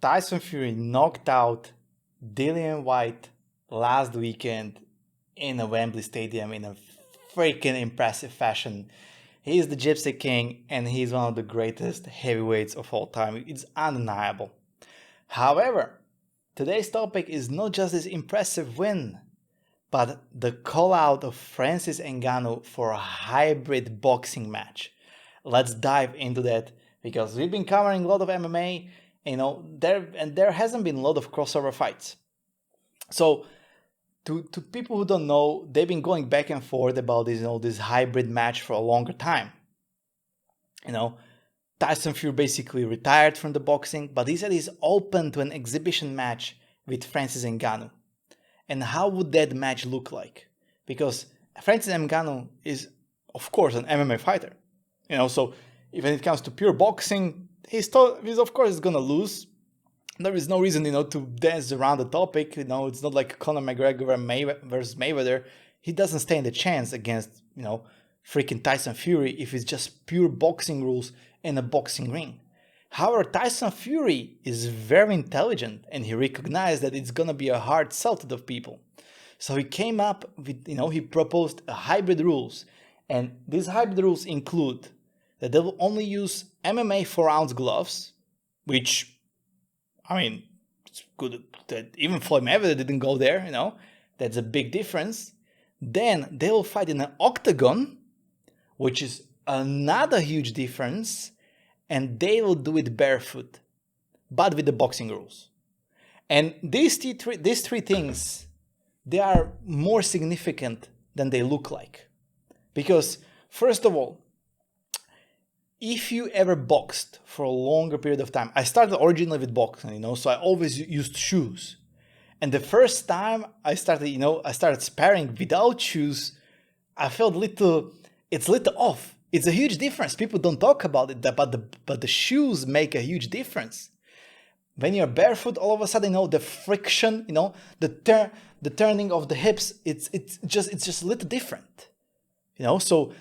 Tyson Fury knocked out Dillian White last weekend in a Wembley Stadium in a freaking impressive fashion. He is the Gypsy King and he's one of the greatest heavyweights of all time. It's undeniable. However, today's topic is not just this impressive win, but the call out of Francis Ngannou for a hybrid boxing match. Let's dive into that because we've been covering a lot of MMA, there hasn't been a lot of crossover fights. So to people who don't know, they've been going back and forth about this hybrid match for a longer time. Tyson Fury basically retired from the boxing, but he said he's open to an exhibition match with Francis Ngannou. And how would that match look like? Because Francis Ngannou is, of course, an MMA fighter. So if when it comes to pure boxing, he's of course going to lose. There is no reason, to dance around the topic. It's not like Conor McGregor versus Mayweather. He doesn't stand a chance against, freaking Tyson Fury if it's just pure boxing rules in a boxing ring. However, Tyson Fury is very intelligent and he recognized that it's gonna be a hard sell to the people. So he came up with, he proposed a hybrid rules. And these hybrid rules include that they will only use MMA 4-ounce gloves, which, it's good that even Floyd Mayweather didn't go there, that's a big difference. Then they will fight in an octagon, which is another huge difference. And they will do it barefoot, but with the boxing rules. And these three things, they are more significant than they look like. Because, first of all, if you ever boxed for a longer period of time, I started originally with boxing, so I always used shoes. And the first time I started sparring without shoes, I felt it's little off. It's a huge difference. People don't talk about it, but the shoes make a huge difference. When you're barefoot, all of a sudden, the friction, the turning of the hips, it's just a little different. So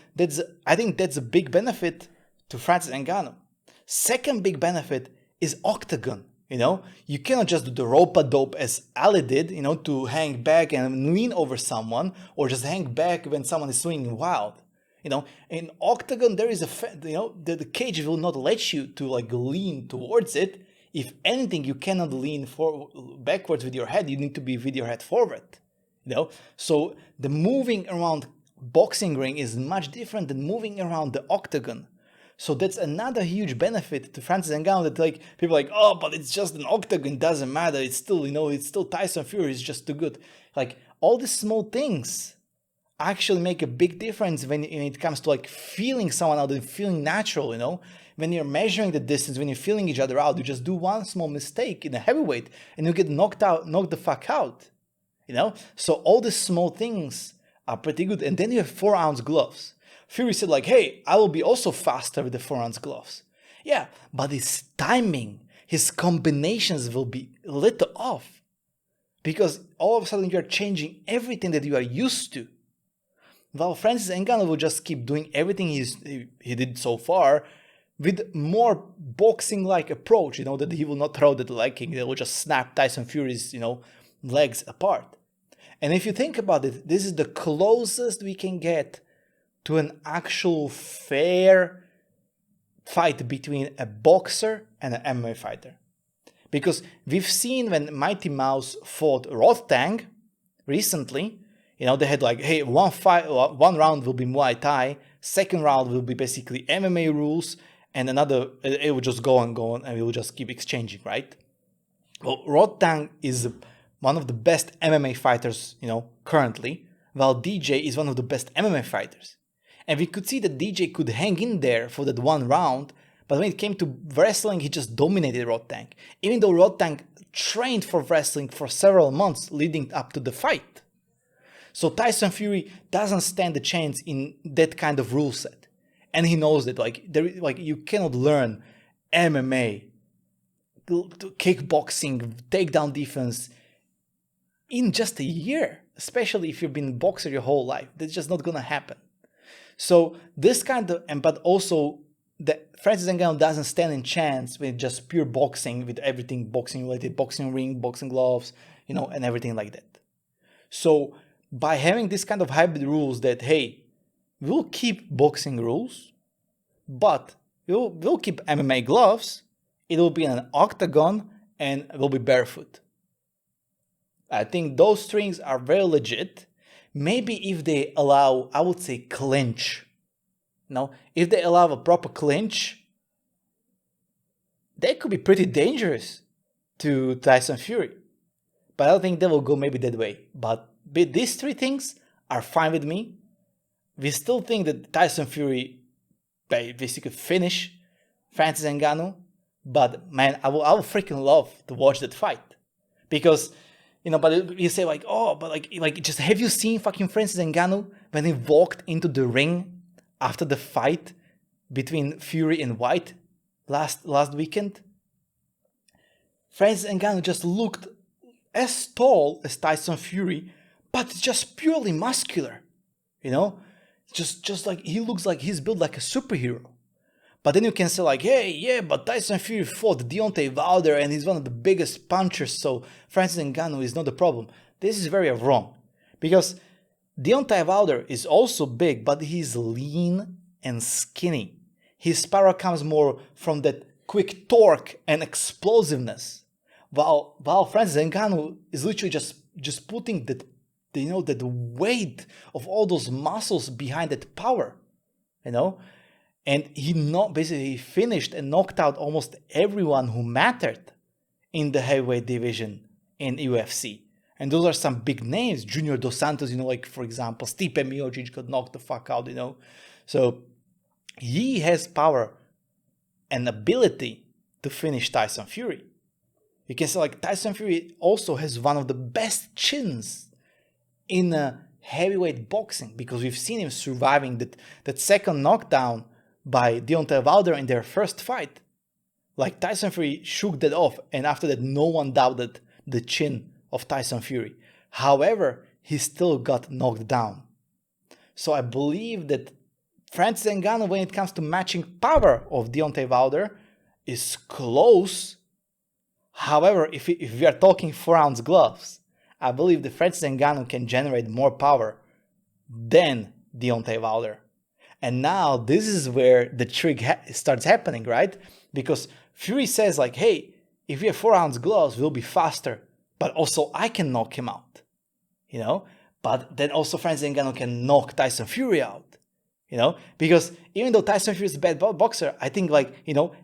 I think that's a big benefit to Francis Ngannou. Second big benefit is octagon. You cannot just do the rope-a-dope as Ali did, to hang back and lean over someone, or just hang back when someone is swinging wild. In octagon, there is the cage will not let you to lean towards it. If anything, you cannot lean backwards with your head. You need to be with your head forward. So the moving around boxing ring is much different than moving around the octagon. So that's another huge benefit to Francis Ngannou that people are like, oh, but it's just an octagon, it doesn't matter. It's still, it's still Tyson Fury, it's just too good. All these small things actually make a big difference when it comes to feeling someone out and feeling natural, when you're measuring the distance, when you're feeling each other out, you just do one small mistake in a heavyweight and you get knocked the fuck out, so all these small things are pretty good. And then you have 4-ounce gloves. Fury said hey, I will be also faster with the 4-ounce gloves. Yeah, but his timing, his combinations will be a little off because all of a sudden you're changing everything that you are used to. While Francis Ngannou will just keep doing everything he did so far with more boxing-like approach, that he will not throw the leg kick, that will just snap Tyson Fury's, legs apart. And if you think about it, this is the closest we can get to an actual fair fight between a boxer and an MMA fighter. Because we've seen when Mighty Mouse fought Rotang recently, they had hey, one round will be Muay Thai, second round will be basically MMA rules, and another, it will just go on, and we will just keep exchanging, right? Well, Rotang is one of the best MMA fighters, currently, while DJ is one of the best MMA fighters. And we could see that DJ could hang in there for that one round, but when it came to wrestling, he just dominated Rotang. Even though Rotang trained for wrestling for several months leading up to the fight. So Tyson Fury doesn't stand a chance in that kind of rule set. And he knows that you cannot learn MMA, kickboxing, takedown defense in just a year, especially if you've been a boxer your whole life. That's just not gonna happen. So this kind of, but also that Francis Ngannou doesn't stand in chance with just pure boxing, with everything boxing related, boxing ring, boxing gloves, and everything like that. So by having this kind of hybrid rules that, hey, we'll keep boxing rules, but we'll keep MMA gloves, it will be in an octagon and we'll be barefoot. I think those things are very legit. Maybe if they allow, I would say, clinch. If they allow a proper clinch, they could be pretty dangerous to Tyson Fury. But I don't think they will go maybe that way. But these three things are fine with me. We still think that Tyson Fury basically finish Francis Ngannou. But man, I will freaking love to watch that fight. Because, but you say like, oh, but like just have you seen fucking Francis Ngannou when he walked into the ring after the fight between Fury and White last weekend? Francis Ngannou just looked as tall as Tyson Fury, but just purely muscular, just like he looks like he's built like a superhero. But then you can say like, hey, yeah, but Tyson Fury fought Deontay Wilder and he's one of the biggest punchers, so Francis Ngannou is not the problem. This is very wrong, because Deontay Wilder is also big, but he's lean and skinny. His power comes more from that quick torque and explosiveness, while Francis Ngannou is literally just putting that weight of all those muscles behind that power, and he finished and knocked out almost everyone who mattered in the heavyweight division in UFC. And those are some big names. Junior Dos Santos, like for example, Stipe Miocic got knocked the fuck out, So he has power and ability to finish Tyson Fury. You can say like Tyson Fury also has one of the best chins in heavyweight boxing, because we've seen him surviving that second knockdown by Deontay Wilder in their first fight. Like Tyson Fury shook that off, and after that no one doubted the chin of Tyson Fury. However, he still got knocked down. So I believe that Francis Ngannou, when it comes to matching power of Deontay Wilder, is close. However, if we are talking 4-ounce gloves, I believe that Francis Ngannou can generate more power than Deontay Wilder. And now this is where the trick starts happening, right? Because Fury says like, hey, if we have 4-ounce gloves, we'll be faster. But also I can knock him out, But then also Francis Ngannou can knock Tyson Fury out, Because even though Tyson Fury is a bad boxer, I think like,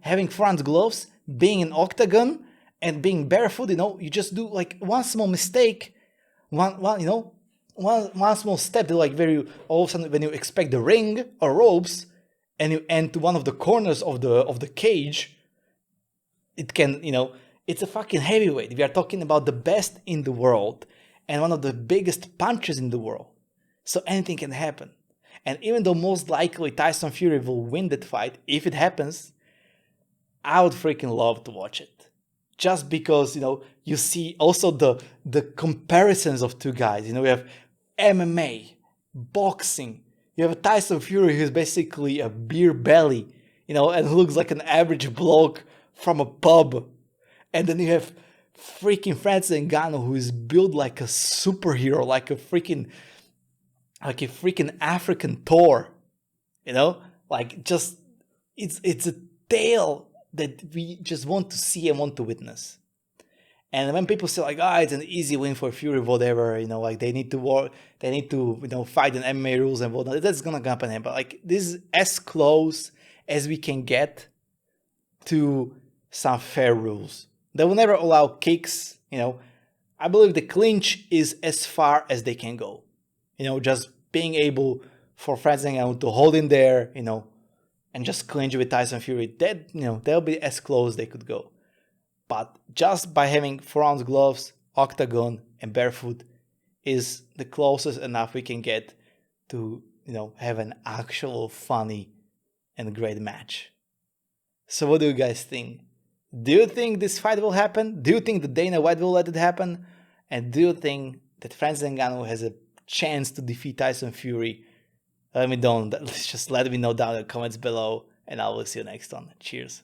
having 4-ounce gloves, being in octagon and being barefoot, you just do like one small mistake, one small step, like all of a sudden when you expect the ring or ropes and you enter one of the corners of the cage, it can, it's a fucking heavyweight. We are talking about the best in the world and one of the biggest punchers in the world. So anything can happen. And even though most likely Tyson Fury will win that fight, if it happens, I would freaking love to watch it. Just because, you see also the comparisons of two guys. We have MMA, boxing. You have a Tyson Fury who's basically a beer belly, and looks like an average bloke from a pub. And then you have freaking Francis Ngannou, who is built like a superhero, like a freaking African Thor, like just it's a tale that we just want to see and want to witness. And when people say like, it's an easy win for Fury, whatever, like they need to fight in MMA rules and whatnot, that's gonna happen. But like this is as close as we can get to some fair rules. They will never allow kicks, I believe the clinch is as far as they can go. Just being able for Francis Ngannou to hold in there, and just clinch with Tyson Fury, that, they'll be as close they could go. But just by having 4-ounce gloves, octagon, and barefoot is the closest enough we can get to, have an actual funny and great match. So what do you guys think? Do you think this fight will happen? Do you think that Dana White will let it happen? And do you think that Francis Ngannou has a chance to defeat Tyson Fury? Let me know down in the comments below. and I will see you next one. Cheers.